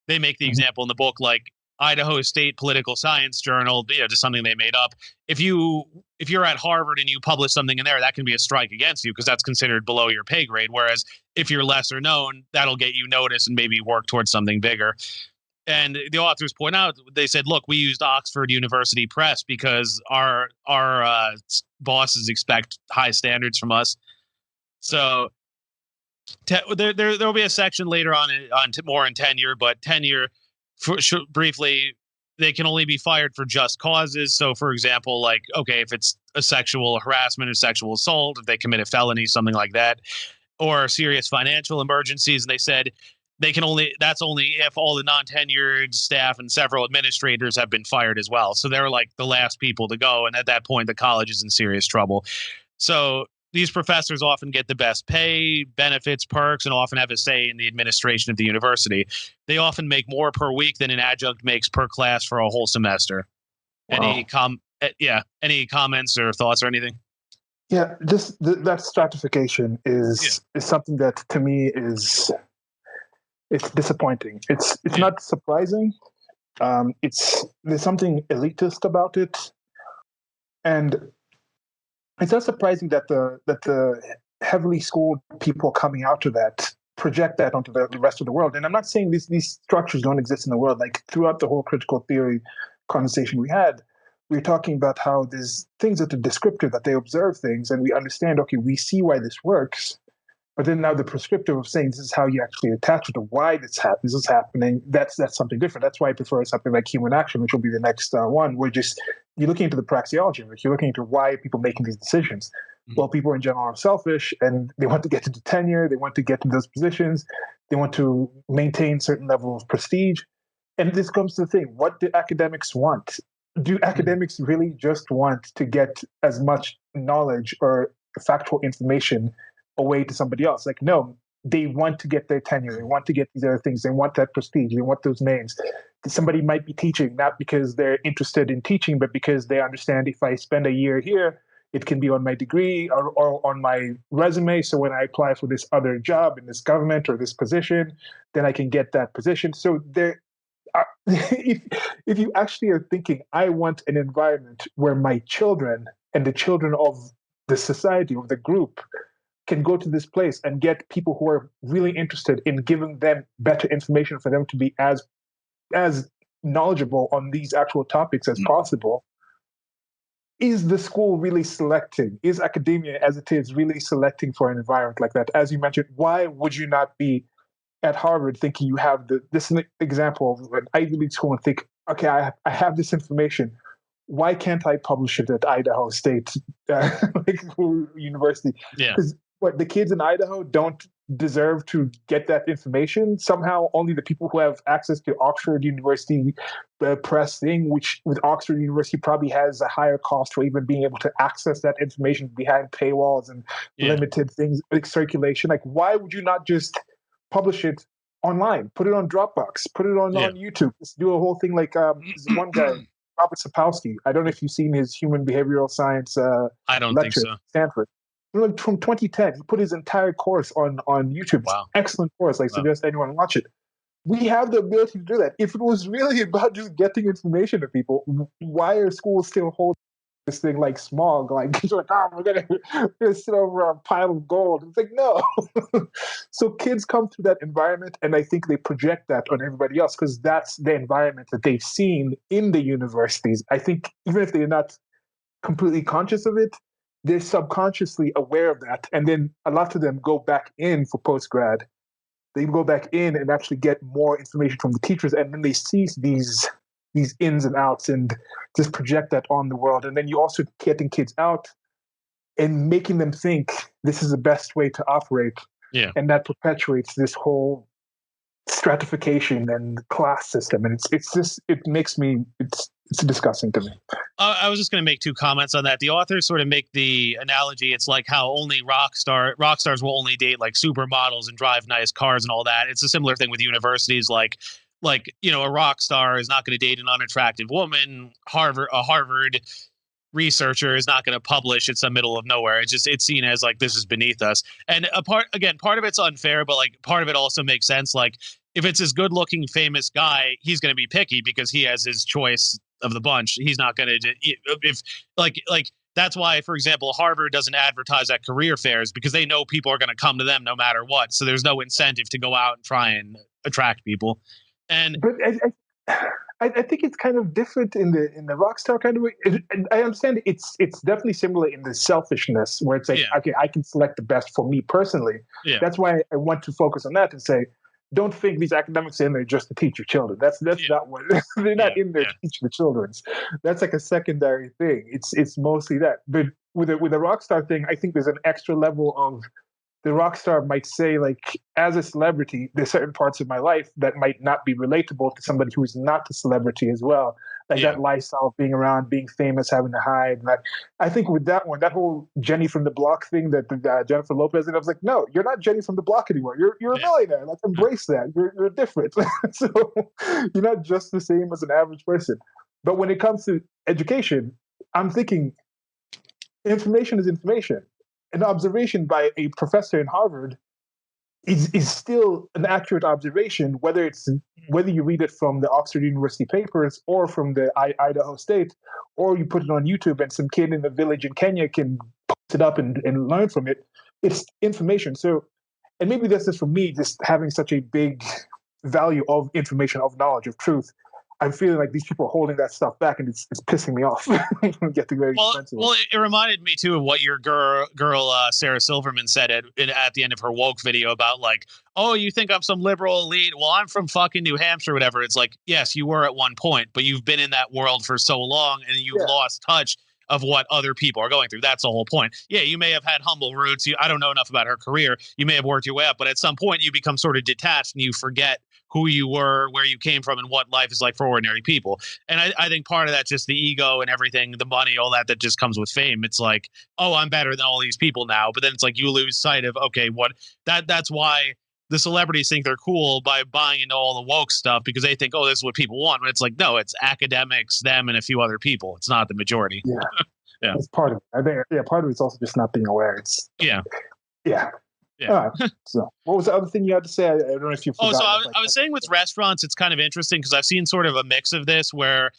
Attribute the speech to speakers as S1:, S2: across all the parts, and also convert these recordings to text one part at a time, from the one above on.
S1: they make the example in the book, like Idaho State Political Science Journal, just something they made up. If you're at Harvard and you publish something in there, that can be a strike against you because that's considered below your pay grade. Whereas if you're lesser known, that'll get you noticed and maybe work towards something bigger. And the authors point out, they said, look, we used Oxford University Press because our bosses expect high standards from us. So there'll be a section later on more in tenure, but tenure, briefly, they can only be fired for just causes. So, for example, like, okay, if it's a sexual harassment or sexual assault, if they commit a felony, something like that, or serious financial emergencies, and they said that's only if all the non-tenured staff and several administrators have been fired as well. So they're like the last people to go, and at that point, the college is in serious trouble. So these professors often get the best pay, benefits, perks, and often have a say in the administration of the university. They often make more per week than an adjunct makes per class for a whole semester. Wow. Any comments or thoughts or anything?
S2: Yeah, just that stratification is something that to me it's disappointing. It's not surprising. There's something elitist about it, and it's not surprising that the heavily schooled people coming out of that project that onto the rest of the world. And I'm not saying these structures don't exist in the world. Like throughout the whole critical theory conversation we had, we were talking about how there's things that are descriptive, that they observe things, and we understand, okay, we see why this works. But then now the prescriptive of saying this is how you actually attach it to why this is happening, that's something different. That's why I prefer something like human action, which will be the next one, where you're looking into the praxeology, like you're looking into why people making these decisions. Mm-hmm. Well, people in general are selfish and they want to get into tenure, they want to get into those positions, they want to maintain certain level of prestige. And this comes to the thing, what do academics want? Do academics really just want to get as much knowledge or factual information away to somebody else? Like, no, they want to get their tenure. They want to get these other things. They want that prestige. They want those names. Somebody might be teaching, not because they're interested in teaching, but because they understand if I spend a year here, it can be on my degree or on my resume. So when I apply for this other job in this government or this position, then I can get that position. So if you actually are thinking, I want an environment where my children and the children of the society, of the group, can go to this place and get people who are really interested in giving them better information for them to be as knowledgeable on these actual topics as possible. Is the school really selecting? Is academia, as it is, really selecting for an environment like that? As you mentioned, why would you not be at Harvard thinking you have this is an example of an Ivy League school and think, okay, I have this information. Why can't I publish it at Idaho State University? Because the kids in Idaho don't deserve to get that information. Somehow only the people who have access to Oxford University press thing, which with Oxford University probably has a higher cost for even being able to access that information behind paywalls and limited things like circulation. Like, why would you not just publish it online, put it on Dropbox, put it on YouTube, just do a whole thing like one guy, Robert Sapolsky. I don't know if you've seen his human behavioral science
S1: I don't
S2: lecture
S1: think so.
S2: at Stanford. From 2010, he put his entire course on YouTube. Wow. Excellent course. I suggest anyone watch it. We have the ability to do that. If it was really about just getting information to people, why are schools still holding this thing like smog? Like, we're gonna sit over a pile of gold. It's like, no. So kids come through that environment, and I think they project that on everybody else because that's the environment that they've seen in the universities. I think even if they're not completely conscious of it, they're subconsciously aware of that. And then a lot of them go back in for post-grad. They go back in and actually get more information from the teachers, and then they see these ins and outs and just project that on the world. And then you also getting kids out and making them think this is the best way to operate.
S1: Yeah.
S2: And that perpetuates this whole stratification and class system. And it's disgusting to me.
S1: I was just going to make two comments on that. The authors sort of make the analogy. It's like how only rock stars will only date like supermodels and drive nice cars and all that. It's a similar thing with universities. Like, a rock star is not going to date an unattractive woman. A Harvard researcher is not going to publish in some middle of nowhere. It's seen as like, this is beneath us. And part of it's unfair, but like part of it also makes sense. Like, if it's this good looking famous guy, he's going to be picky because he has his choice of the bunch. He's not going to, if like that's why, for example, Harvard doesn't advertise at career fairs because they know people are going to come to them no matter what. So there's no incentive to go out and try and attract people. And
S2: but I think it's kind of different in the rock star kind of way. I understand it's definitely similar in the selfishness where it's like, okay, I can select the best for me personally.
S1: Yeah.
S2: That's why I want to focus on that and say, don't think these academics are in there just to teach your children. That's not what they're not in there to teach the children. That's like a secondary thing. It's mostly that. But with the rock star thing, I think there's an extra level of the rock star might say, like, as a celebrity, there's certain parts of my life that might not be relatable to somebody who is not a celebrity as well. Like that lifestyle of being around, being famous, having to hide. And I think with that one, that whole Jenny from the Block thing that Jennifer Lopez did, I was like, no, you're not Jenny from the Block anymore. You're a millionaire. Let's embrace that. You're different. So you're not just the same as an average person. But when it comes to education, I'm thinking information is information. An observation by a professor in Harvard is still an accurate observation, whether you read it from the Oxford University papers or from the Idaho State, or you put it on YouTube and some kid in a village in Kenya can post it up and learn from it. It's information. So, and maybe that's just for me, just having such a big value of information, of knowledge, of truth. I'm feeling like these people are holding that stuff back, and it's pissing me off. Getting very defensive.
S1: Well, it reminded me too of what your girl Sarah Silverman said at the end of her woke video about like, oh, you think I'm some liberal elite? Well, I'm from fucking New Hampshire, whatever. It's like, yes, you were at one point, but you've been in that world for so long, and you've lost touch of what other people are going through. That's the whole point. Yeah, you may have had humble roots. I don't know enough about her career. You may have worked your way up, but at some point you become sort of detached and you forget who you were, where you came from, and what life is like for ordinary people. And I think part of that, just the ego and everything, the money, all that just comes with fame. It's like, oh, I'm better than all these people now. But then it's like you lose sight of, okay, that's why the celebrities think they're cool by buying into all the woke stuff, because they think, oh, this is what people want. But it's like, no, it's academics, them, and a few other people. It's not the majority.
S2: Yeah. That's part of it. I think, part of it's also just not being aware. Yeah. All right. So, what was the other thing you had to say? I don't know if you forgot.
S1: Oh, so I was saying with restaurants, it's kind of interesting because I've seen sort of a mix of this where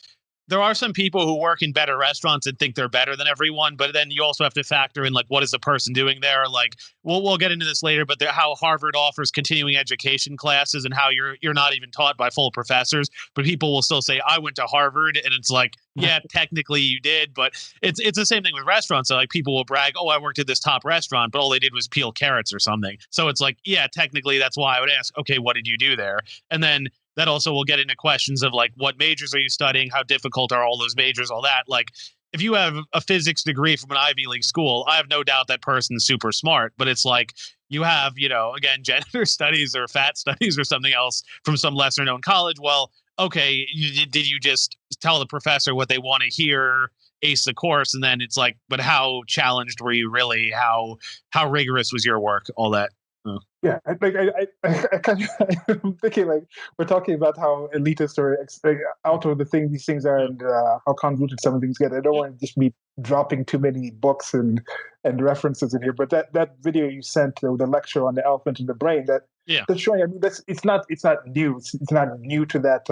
S1: there are some people who work in better restaurants and think they're better than everyone, but then you also have to factor in, like, what is the person doing there? Like, we'll get into this later, but how Harvard offers continuing education classes and how you're not even taught by full professors, but people will still say, I went to Harvard, and it's like, yeah, technically you did, but it's the same thing with restaurants. So, like, people will brag, oh, I worked at this top restaurant, but all they did was peel carrots or something. So it's like, yeah, technically that's why I would ask, okay, what did you do there? And then that also will get into questions of like, what majors are you studying? How difficult are all those majors? All that. Like, if you have a physics degree from an Ivy League school, I have no doubt that person's super smart, but it's like you have, again, gender studies or fat studies or something else from some lesser known college. Well, okay, did you just tell the professor what they want to hear, ace the course? And then it's like, but how challenged were you really? How rigorous was your work? All that.
S2: Yeah, I'm thinking, like, we're talking about how elitist or out of these things are, and how convoluted some of things get. I don't want to just be dropping too many books and references in here, but that video you sent, the lecture on the elephant in the brain, that's showing. I mean, it's not new. It's not new to that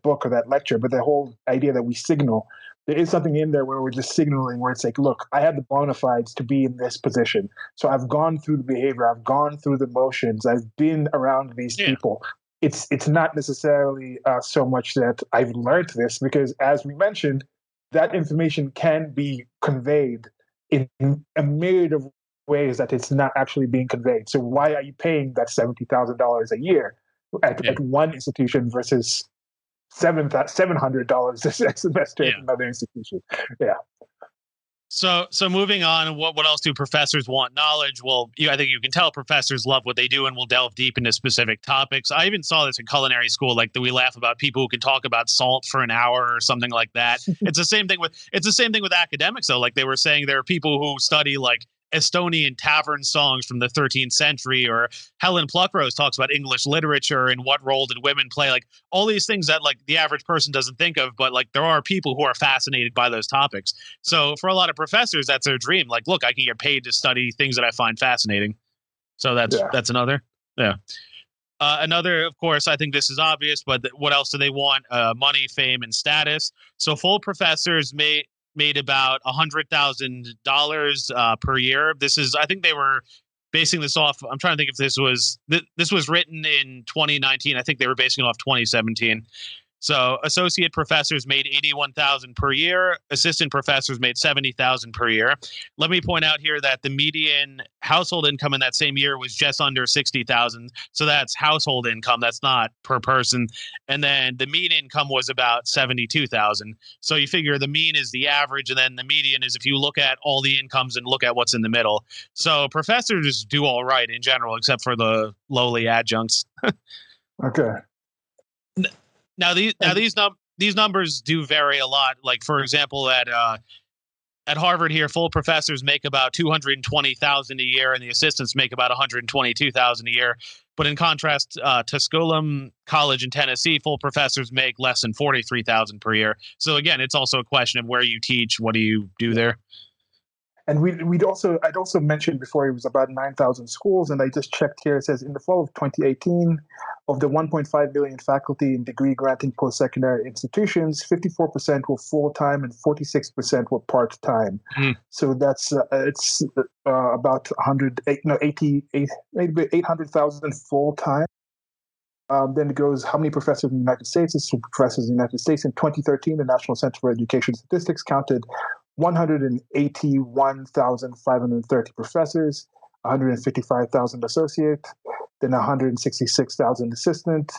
S2: book or that lecture, but the whole idea that we signal. There is something in there where we're just signaling, where it's like, look, I have the bona fides to be in this position. So I've gone through the behavior, I've gone through the motions, I've been around these people. It's not necessarily so much that I've learned this, because as we mentioned, that information can be conveyed in a myriad of ways that it's not actually being conveyed. So why are you paying that $70,000 a year at one institution versus $700 a semester at another institution? Yeah.
S1: So moving on, what else do professors want? Knowledge. Well, I think you can tell professors love what they do and will delve deep into specific topics. I even saw this in culinary school, like that we laugh about people who can talk about salt for an hour or something like that. It's the same thing with academics, though. Like they were saying, there are people who study like Estonian tavern songs from the 13th century, or Helen Pluckrose talks about English literature and what role did women play, like all these things that like the average person doesn't think of, but like there are people who are fascinated by those topics. So for a lot of professors, that's their dream. Like, look, I can get paid to study things that I find fascinating. So that's another. Yeah. Another, of course, I think this is obvious, but what else do they want? Money, fame, and status. So full professors made about $100,000 per year. This is, I think they were basing this off. I'm trying to think if this was written in 2019. I think they were basing it off 2017. So associate professors made 81,000 per year. Assistant professors made 70,000 per year. Let me point out here that the median household income in that same year was just under 60,000. So that's household income. That's not per person. And then the mean income was about 72,000. So you figure the mean is the average, and then the median is if you look at all the incomes and look at what's in the middle. So professors do all right in general, except for the lowly adjuncts.
S2: Okay.
S1: Now these numbers do vary a lot. Like for example, at Harvard here, full professors make about 220,000 a year, and the assistants make about 122,000 a year. But in contrast, Tusculum College in Tennessee, full professors make less than 43,000 per year. So again, it's also a question of where you teach. What do you do there?
S2: And I'd also mentioned before it was about 9,000 schools, and I just checked here. It says in the fall of 2018, of the 1.5 billion faculty in degree-granting post-secondary institutions, 54% were full-time and 46% were part-time. So that's it's about 800,000 full-time. Then it goes, how many professors in the United States? It's professors in the United States. In 2013, the National Center for Education Statistics counted 181,530 professors, 155,000 associate, then 166,000 assistant,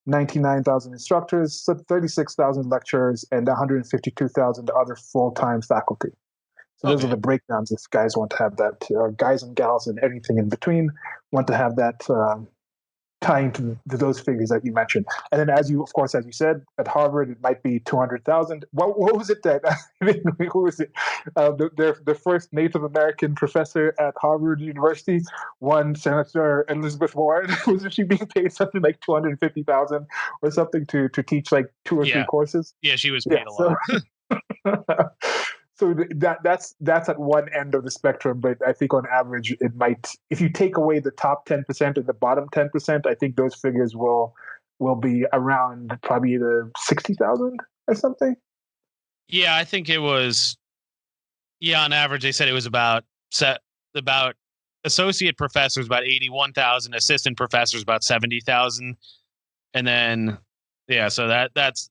S2: 99,000 instructors, 36,000 lecturers, and 152,000 other full-time faculty. So those are the breakdowns if guys want to have that, guys and gals and everything in between want to have that tying to those figures that you mentioned. And then as you said, at Harvard, it might be 200,000. What was it that, who was it? The first Native American professor at Harvard University, one Senator Elizabeth Warren, wasn't she being paid something like 250,000 or something to teach like 2 or 3 courses?
S1: Yeah, she was paid a lot.
S2: So that's at one end of the spectrum, but I think on average it might, if you take away the top 10% and the bottom 10%, I think those figures will be around probably the 60,000 or something.
S1: Yeah, I think it was. Yeah, on average, they said it was about associate professors about 81,000, assistant professors about 70,000, and then so that's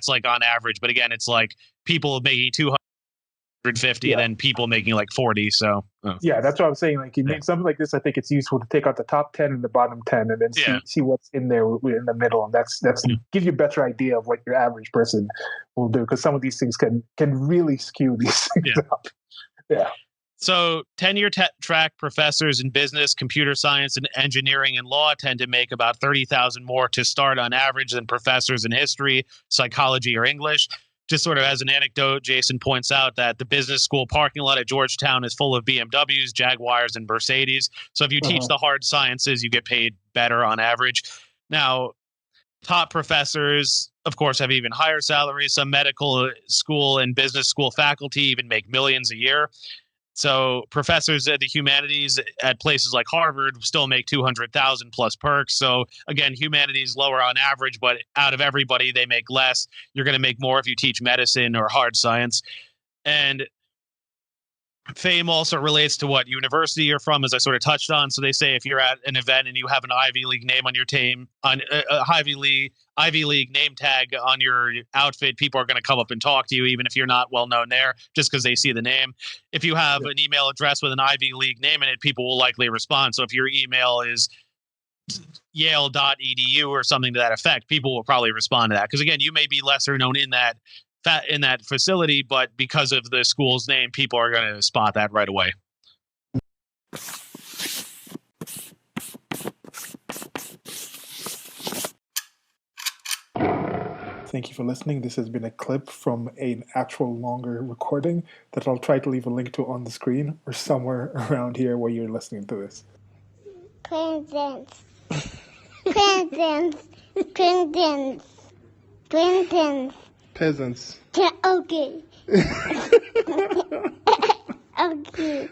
S1: like on average. But again, it's like people making 250, and then people making like 40. So
S2: yeah, that's what I'm saying. Like something like this, I think it's useful to take out the top 10 and the bottom 10, and then see what's in there in the middle, and that's give you a better idea of what your average person will do, because some of these things can really skew these things up. Yeah.
S1: So tenure track professors in business, computer science, and engineering and law tend to make about 30,000 more to start on average than professors in history, psychology, or English. Just sort of as an anecdote, Jason points out that the business school parking lot at Georgetown is full of BMWs, Jaguars, and Mercedes. So if you teach the hard sciences, you get paid better on average. Now, top professors, of course, have even higher salaries. Some medical school and business school faculty even make millions a year. So professors at the humanities at places like Harvard still make 200,000 plus perks. So again, humanities lower on average, but out of everybody, they make less. You're going to make more if you teach medicine or hard science. And fame also relates to what university you're from, as I sort of touched on. So they say if you're at an event and you have an Ivy League name on your team, on a Ivy League name tag on your outfit, people are going to come up and talk to you, even if you're not well known there, just because they see the name. If you have an email address with an Ivy League name in it, people will likely respond. So if your email is yale.edu or something to that effect, people will probably respond to that. Because again, you may be lesser known in that facility, but because of the school's name, people are going to spot that right away.
S2: Thank you for listening. This has been a clip from an actual longer recording that I'll try to leave a link to on the screen or somewhere around here where you're listening to this.
S3: Presents. Presents. Presents. Presents.
S2: Peasants.
S3: Okay. Okay.